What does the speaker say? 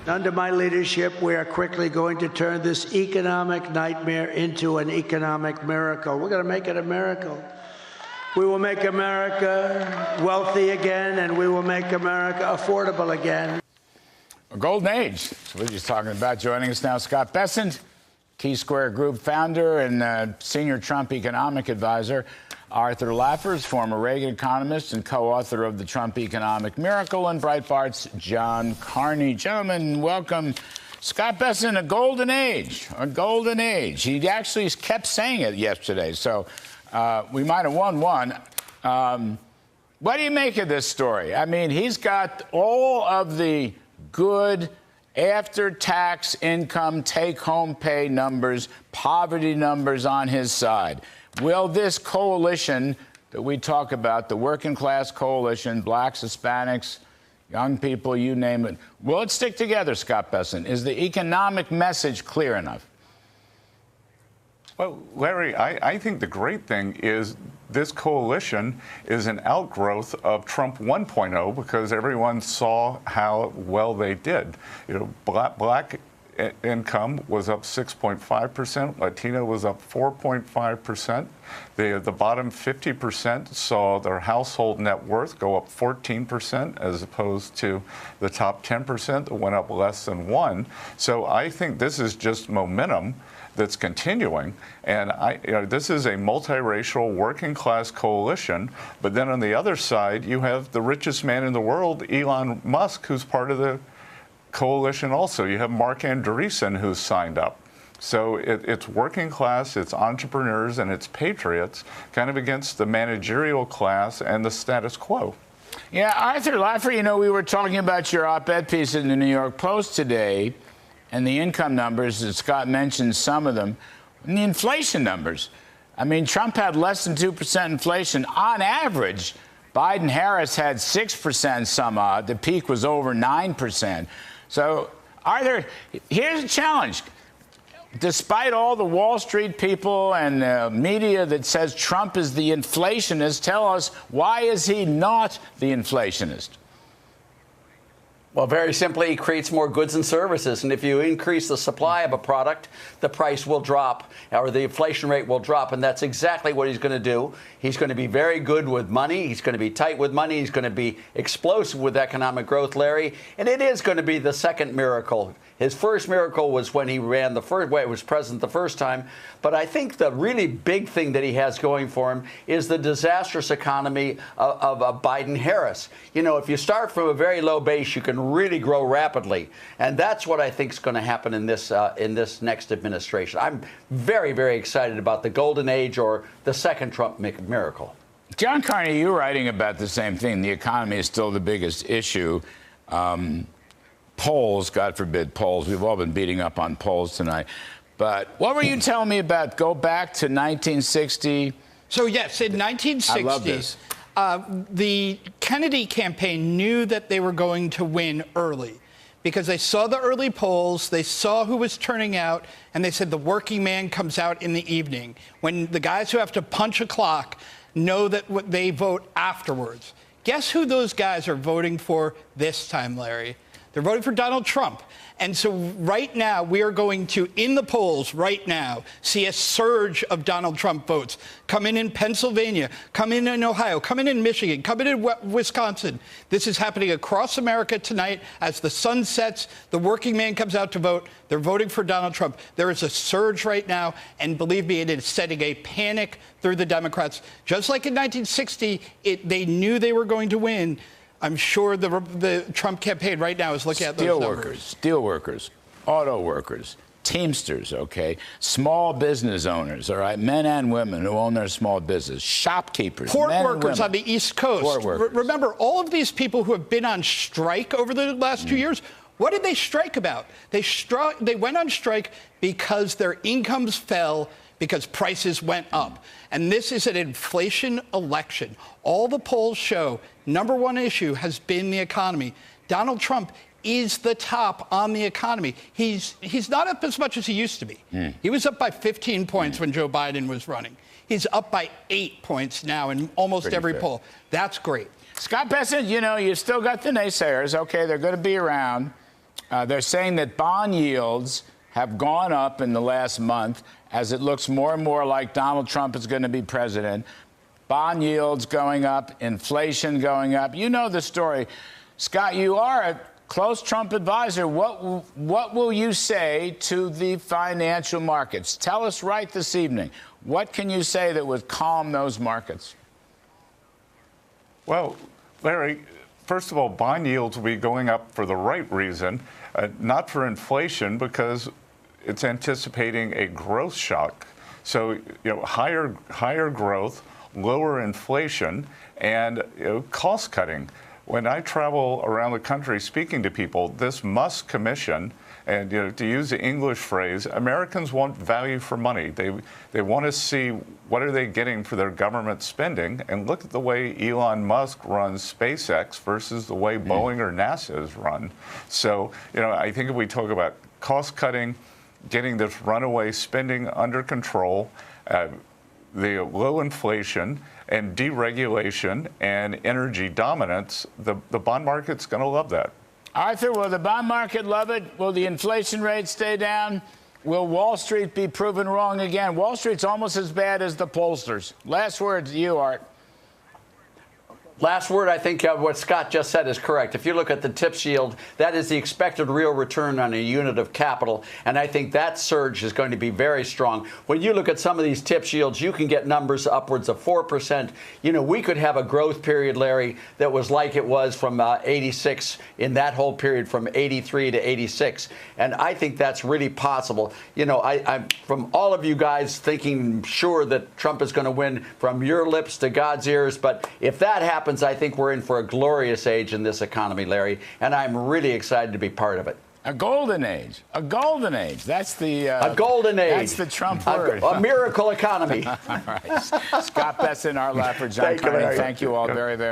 Under my leadership, we are quickly going to turn this economic nightmare into an economic miracle. We're going to make it a miracle. We will make America wealthy again, and we will make America affordable again. A golden age. So we're just talking about. Joining us now, Scott Bessent, Key Square Group founder and senior Trump economic advisor. Arthur Laffer, former Reagan economist and co-author of The Trump Economic Miracle, and Breitbart's John Carney. Gentlemen, welcome. Scott Bessent, a golden age, a golden age. He actually kept saying it yesterday, so we might have won one. What do you make of this story? I mean, he's got all of the good after-tax income, take-home pay numbers, poverty numbers on his side. Will this coalition that we talk about, the working class coalition, blacks, Hispanics, young people, you name it, will it stick together, Scott Bessent? Is the economic message clear enough? Well, Larry, I think the great thing is this coalition is an outgrowth of Trump 1.0 because everyone saw how well they did. You know, black income was up 6.5%. Latino was up 4.5%. The bottom 50% saw their household net worth go up 14% as opposed to the top 10% that went up less than 1%. So I think this is just momentum that's continuing, and this is a multiracial working class coalition. But then on the other side, you have the richest man in the world, Elon Musk, who's part of the coalition also. You have Mark Andreessen, who's signed up. So it's working class, it's entrepreneurs, and it's patriots, kind of against the managerial class and the status quo. Yeah, Arthur Laffer, you know, we were talking about your op-ed piece in the New York Post today, and the income numbers, that Scott mentioned some of them, and the inflation numbers. I mean, Trump had less than 2% inflation on average. Biden-Harris had 6% some odd. The peak was over 9%. So, Arthur, here's a challenge. Despite all the Wall Street people and the media that says Trump is the inflationist, tell us, why is he not the inflationist? Well, very simply, he creates more goods and services. And if you increase the supply of a product, the price will drop, or the inflation rate will drop. And that's exactly what he's going to do. He's going to be very good with money. He's going to be tight with money. He's going to be explosive with economic growth, Larry. And it is going to be the second miracle. His first miracle was when he ran the first way, was president the first time. But I think the really big thing that he has going for him is the disastrous economy of Biden-Harris. You know, if you start from a very low base, you can really grow rapidly. And that's what I think is going to happen in this next administration. I'm very, very excited about the golden age, or the second Trump miracle. John Carney, you're writing about the same thing. The economy is still the biggest issue. Polls, God forbid polls. We've all been beating up on polls tonight. But what were you telling me about? Go back to 1960. So, yes, in 1960, I love this. The Kennedy campaign knew that they were going to win early because they saw the early polls, they saw who was turning out, and they said the working man comes out in the evening, when the guys who have to punch a clock know that they vote afterwards. Guess who those guys are voting for this time, Larry? They're voting for Donald Trump. And so right now, we are going to, in the polls right now, see a surge of Donald Trump votes come in Pennsylvania, come in Ohio, come in Michigan, come in Wisconsin. This is happening across America tonight. As the sun sets, the working man comes out to vote. They're voting for Donald Trump. There is a surge right now, and believe me, it is setting a panic through the Democrats. Just like in 1960, they knew they were going to win. I'm sure the Trump campaign right now is looking at those numbers. Steel workers, auto workers, Teamsters, okay, small business owners, all right, men and women who own their small business, shopkeepers, port workers on the East Coast. Port workers. Remember, all of these people who have been on strike over the last 2 years, what did they strike about? They went on strike because their incomes fell, because prices went up. And this is an inflation election. All the polls show number one issue has been the economy. Donald Trump is the top on the economy. He's not up as much as he used to be. He was up by 15 points when Joe Biden was running. He's up by 8 points now in almost every poll. That's great. Scott Bessent, you know, you still got the naysayers. Okay, they're going to be around. They're saying that bond yields have gone up in the last month as it looks more and more like Donald Trump is going to be president. Bond yields going up, inflation going up. You know the story. Scott, you are a close Trump advisor. What will you say to the financial markets? Tell us right this evening. What can you say that would calm those markets? Well, Larry, first of all, bond yields will be going up for the right reason, not for inflation, because it's anticipating a growth shock. So, higher growth, lower inflation, and cost cutting. When I travel around the country speaking to people, this Musk commission, and to use the English phrase, Americans want value for money. They want to see what are they getting for their government spending, and look at the way Elon Musk runs SpaceX versus the way Boeing or NASA is run. So, I think if we talk about cost cutting, getting this runaway spending under control, the low inflation and deregulation and energy dominance, the bond market's going to love that. Arthur, will the bond market love it? Will the inflation rate stay down? Will Wall Street be proven wrong again? Wall Street's almost as bad as the pollsters. Last word to you, Art. Last word, I think what Scott just said is correct. If you look at the TIPS yield, that is the expected real return on a unit of capital. And I think that surge is going to be very strong. When you look at some of these TIPS yields, you can get numbers upwards of 4%. We could have a growth period, Larry, that was like it was from 86 in that whole period from 83 to 86. And I think that's really possible. I'm from all of you guys thinking sure that Trump is going to win from your lips to God's ears. But if that happens, I think we're in for a glorious age in this economy, Larry, and I'm really excited to be part of it. A golden age. A golden age. That's the... a golden age. That's the Trump word. A miracle economy. All right. Scott Bessent, Art Laffer, John Carney, thank you all very, very much.